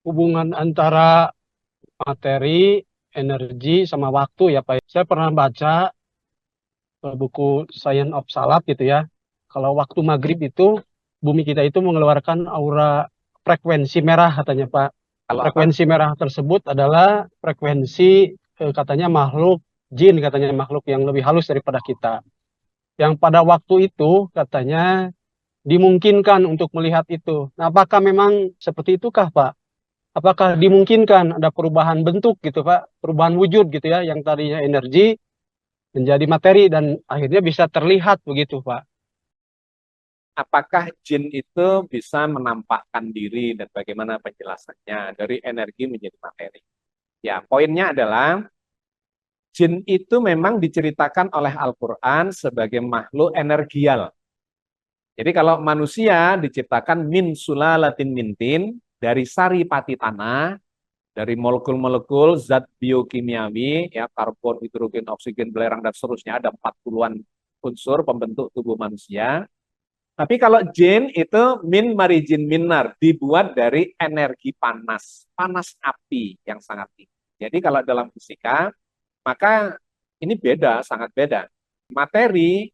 hubungan antara materi, energi, sama waktu ya Pak. Saya pernah baca buku Science of Salat gitu ya. Kalau waktu maghrib itu bumi kita itu mengeluarkan aura frekuensi merah katanya Pak. Kalau apa? Frekuensi merah tersebut adalah frekuensi katanya makhluk jin, katanya makhluk yang lebih halus daripada kita. Yang pada waktu itu katanya dimungkinkan untuk melihat itu. Nah, apakah memang seperti itukah Pak? Apakah dimungkinkan ada perubahan bentuk gitu Pak, perubahan wujud gitu ya, yang tadinya energi menjadi materi dan akhirnya bisa terlihat begitu Pak? Apakah jin itu bisa menampakkan diri dan bagaimana penjelasannya dari energi menjadi materi? Ya, poinnya adalah jin itu memang diceritakan oleh Al-Quran sebagai makhluk energial. Jadi kalau manusia diciptakan min sulalatin mintin, dari sari pati tanah, dari molekul-molekul zat biokimiawi, ya karbon, hidrogen, oksigen, belerang, dan seterusnya, ada 40-an unsur pembentuk tubuh manusia. Tapi kalau jin itu min marijin minar, dibuat dari energi panas, panas api yang sangat tinggi. Jadi kalau dalam fisika, maka ini beda, sangat beda. Materi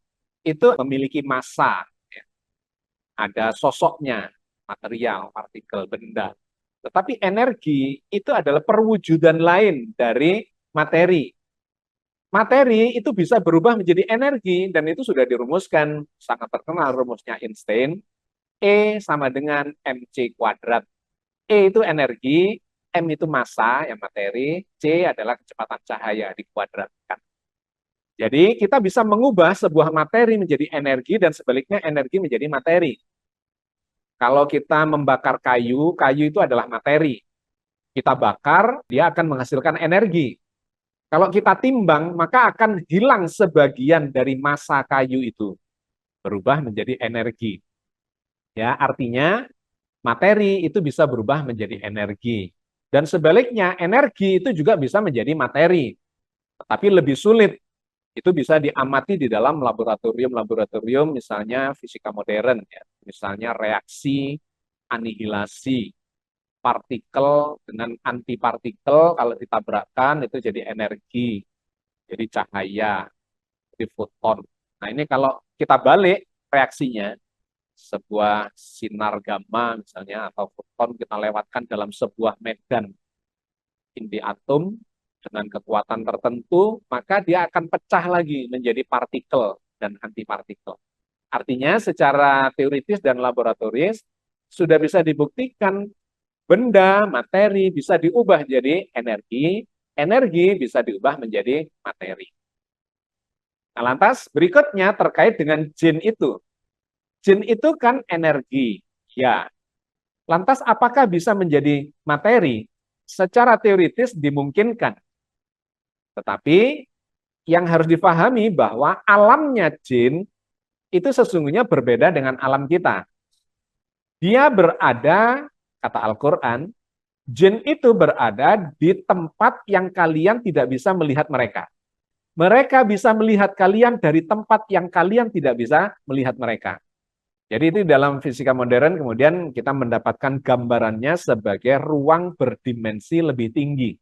itu memiliki massa, ya. Ada sosoknya, material, partikel, benda. Tetapi energi itu adalah perwujudan lain dari materi. Materi itu bisa berubah menjadi energi, dan itu sudah dirumuskan, sangat terkenal rumusnya Einstein. E sama dengan mc kuadrat. E itu energi, M itu massa yang materi, C adalah kecepatan cahaya dikuadratkan. Jadi kita bisa mengubah sebuah materi menjadi energi dan sebaliknya energi menjadi materi. Kalau kita membakar kayu, kayu itu adalah materi. Kita bakar, dia akan menghasilkan energi. Kalau kita timbang, maka akan hilang sebagian dari massa kayu itu, berubah menjadi energi. Ya, artinya materi itu bisa berubah menjadi energi. Dan sebaliknya, energi itu juga bisa menjadi materi. Tapi lebih sulit. Itu bisa diamati di dalam laboratorium-laboratorium, misalnya fisika modern, ya. Misalnya reaksi anihilasi partikel dengan antipartikel, kalau ditabrakkan itu jadi energi, jadi cahaya, jadi foton. Nah ini kalau kita balik reaksinya, sebuah sinar gamma misalnya atau foton kita lewatkan dalam sebuah medan inti atom dengan kekuatan tertentu, maka dia akan pecah lagi menjadi partikel dan antipartikel. Artinya secara teoritis dan laboratoris sudah bisa dibuktikan benda, materi bisa diubah jadi energi, energi bisa diubah menjadi materi. Nah, lantas berikutnya terkait dengan jin itu. Jin itu kan energi, ya. Lantas apakah bisa menjadi materi? Secara teoritis dimungkinkan. Tetapi yang harus dipahami bahwa alamnya jin itu sesungguhnya berbeda dengan alam kita. Dia berada, kata Al-Quran, jin itu berada di tempat yang kalian tidak bisa melihat mereka. Mereka bisa melihat kalian dari tempat yang kalian tidak bisa melihat mereka. Jadi itu dalam fisika modern kemudian kita mendapatkan gambarannya sebagai ruang berdimensi lebih tinggi.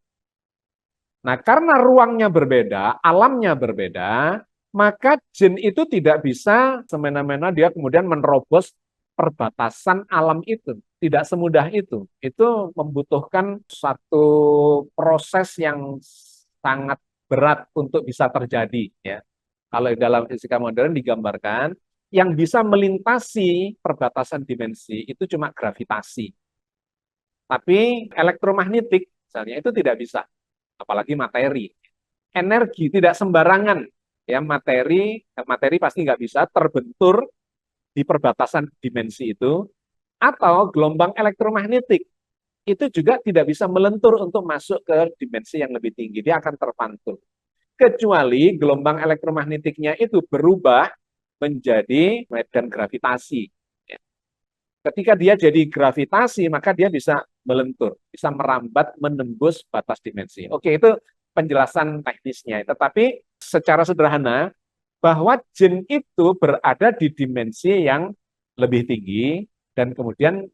Nah, karena ruangnya berbeda, alamnya berbeda, maka jin itu tidak bisa semena-mena dia kemudian menerobos perbatasan alam itu. Tidak semudah itu. Itu membutuhkan satu proses yang sangat berat untuk bisa terjadi. Ya. Kalau dalam fisika modern digambarkan, yang bisa melintasi perbatasan dimensi itu cuma gravitasi. Tapi elektromagnetik, misalnya, itu tidak bisa. Apalagi materi. Energi tidak sembarangan. Ya, materi pasti nggak bisa terbentur di perbatasan dimensi itu, atau gelombang elektromagnetik itu juga tidak bisa melentur untuk masuk ke dimensi yang lebih tinggi, dia akan terpantul. Kecuali gelombang elektromagnetiknya itu berubah menjadi medan gravitasi. Ya. Ketika dia jadi gravitasi, maka dia bisa melentur, bisa merambat, menembus batas dimensi. Oke, itu penjelasan teknisnya. Tetapi secara sederhana, bahwa jin itu berada di dimensi yang lebih tinggi dan kemudian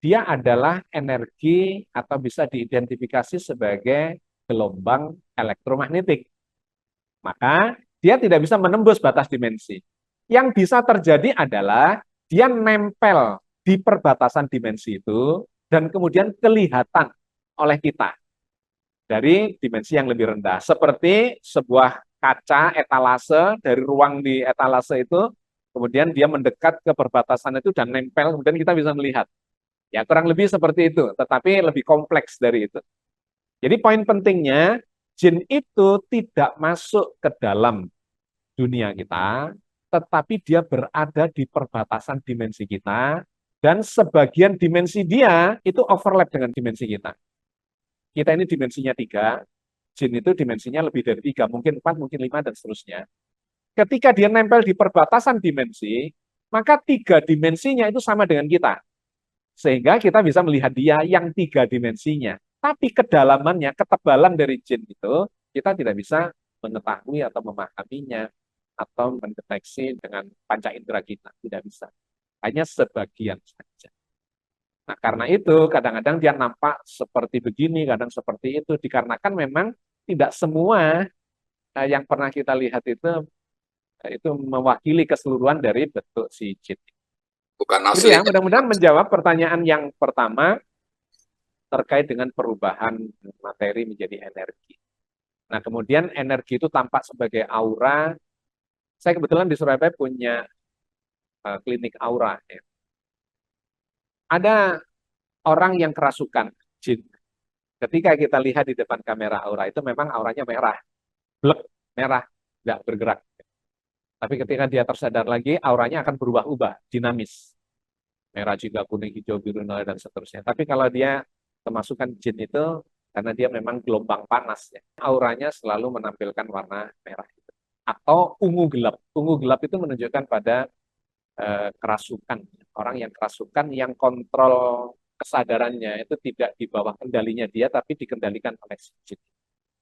dia adalah energi atau bisa diidentifikasi sebagai gelombang elektromagnetik. Maka dia tidak bisa menembus batas dimensi. Yang bisa terjadi adalah dia nempel di perbatasan dimensi itu dan kemudian kelihatan oleh kita dari dimensi yang lebih rendah. Seperti sebuah kaca etalase, dari ruang di etalase itu, kemudian dia mendekat ke perbatasan itu dan nempel, kemudian kita bisa melihat. Ya, kurang lebih seperti itu, tetapi lebih kompleks dari itu. Jadi poin pentingnya, jin itu tidak masuk ke dalam dunia kita, tetapi dia berada di perbatasan dimensi kita, dan sebagian dimensi dia itu overlap dengan dimensi kita. Kita ini dimensinya 3, jin itu dimensinya lebih dari 3, mungkin 4, mungkin 5, dan seterusnya. Ketika dia nempel di perbatasan dimensi, maka 3 dimensinya itu sama dengan kita. Sehingga kita bisa melihat dia yang 3 dimensinya. Tapi kedalamannya, ketebalan dari jin itu, kita tidak bisa mengetahui atau memahaminya, atau mendeteksi dengan panca indera kita. Tidak bisa. Hanya sebagian saja. Nah, karena itu kadang-kadang dia nampak seperti begini, kadang seperti itu, dikarenakan memang tidak semua yang pernah kita lihat itu mewakili keseluruhan dari bentuk si jin. Bukan Gitu ya, aslinya. mudah-mudahan menjawab pertanyaan yang pertama terkait dengan perubahan materi menjadi energi. Nah, kemudian energi itu tampak sebagai aura. Saya kebetulan di Surabaya punya klinik aura. Ya. Ada orang yang kerasukan jin. Ketika kita lihat di depan kamera aura itu memang auranya merah, blek, merah, nggak bergerak. Tapi ketika dia tersadar lagi, auranya akan berubah-ubah, dinamis. Merah juga, kuning, hijau, biru, dan seterusnya. Tapi kalau dia kemasukan jin itu, karena dia memang gelombang panas, ya, auranya selalu menampilkan warna merah. Atau ungu gelap. Ungu gelap itu menunjukkan pada kerasukan. Orang yang kerasukan, yang kontrol kesadarannya itu tidak di bawah kendalinya dia, tapi dikendalikan oleh si jin.